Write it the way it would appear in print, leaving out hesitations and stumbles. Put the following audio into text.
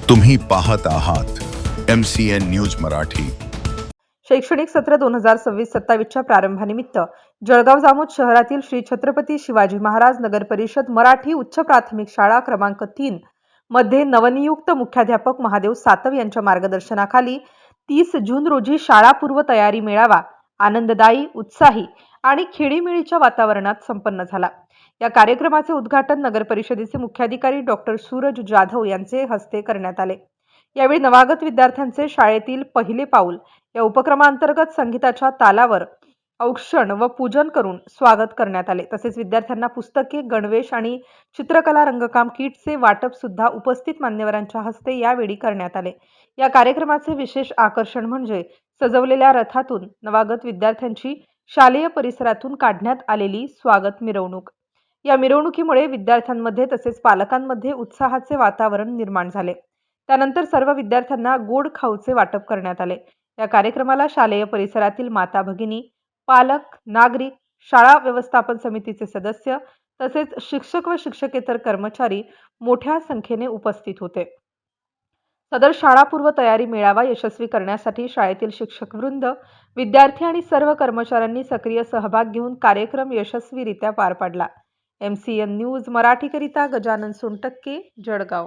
तुम्ही पाहत आहात MCN न्यूज मराठी। शैक्षणिक सत्र 2026-27च्या प्रारंभानिमित्त जळगाव जामोद शहरातील श्री छत्रपती शिवाजी महाराज नगर परिषद मराठी उच्च प्राथमिक शाळा क्रमांक 3 मध्ये नवनियुक्त मुख्याध्यापक महादेव सातव यांच्या मार्गदर्शनाखाली 30 जून रोजी शाळापूर्व तयारी मेळावा आनंददायी, उत्साही आणि खेळीमेळीच्या वातावरणात संपन्न झाला। या कार्यक्रमाचे उद्घाटन नगर परिषदेचे मुख्याधिकारी डॉक्टर सूरज जाधव यांचे हस्ते करण्यात आले। यावेळी नवागत विद्यार्थ्यांचे शाळेतील पहिले पाऊल या उपक्रमांतर्गत संगीताच्या तालावर औक्षण व पूजन करून स्वागत करण्यात आले। तसेच विद्यार्थ्यांना पुस्तके, गणवेश आणि चित्रकला रंगकाम किटचे वाटप सुद्धा उपस्थित मान्यवरांच्या हस्ते यावेळी करण्यात आले। या कार्यक्रमाचे विशेष आकर्षण म्हणजे सजवलेल्या रथातून नवागत विद्यार्थ्यांची शालेय परिसरातून काढण्यात आलेली स्वागत मिरवणूक। या मिरवणुकीमुळे विद्यार्थ्यांमध्ये तसेच पालकांमध्ये उत्साहाचे वातावरण निर्माण झाले। त्यानंतर सर्व विद्यार्थ्यांना गोड खाऊचे वाटप करण्यात आले। या कार्यक्रमाला शालेय परिसरातील माता भगिनी, पालक, नागरिक, शाळा व्यवस्थापन समितीचे सदस्य तसेच शिक्षक व शिक्षकेतर कर्मचारी मोठ्या संख्येने उपस्थित होते। सदर शाळापूर्व तयारी मेळावा यशस्वी करण्यासाठी शाळेतील शिक्षकवृंद, विद्यार्थी आणि सर्व कर्मचाऱ्यांनी सक्रिय सहभाग घेऊन कार्यक्रम यशस्वीरित्या पार पाडला। MCN न्यूज मराठीकरिता गजानन सोनटक्के, जळगाव।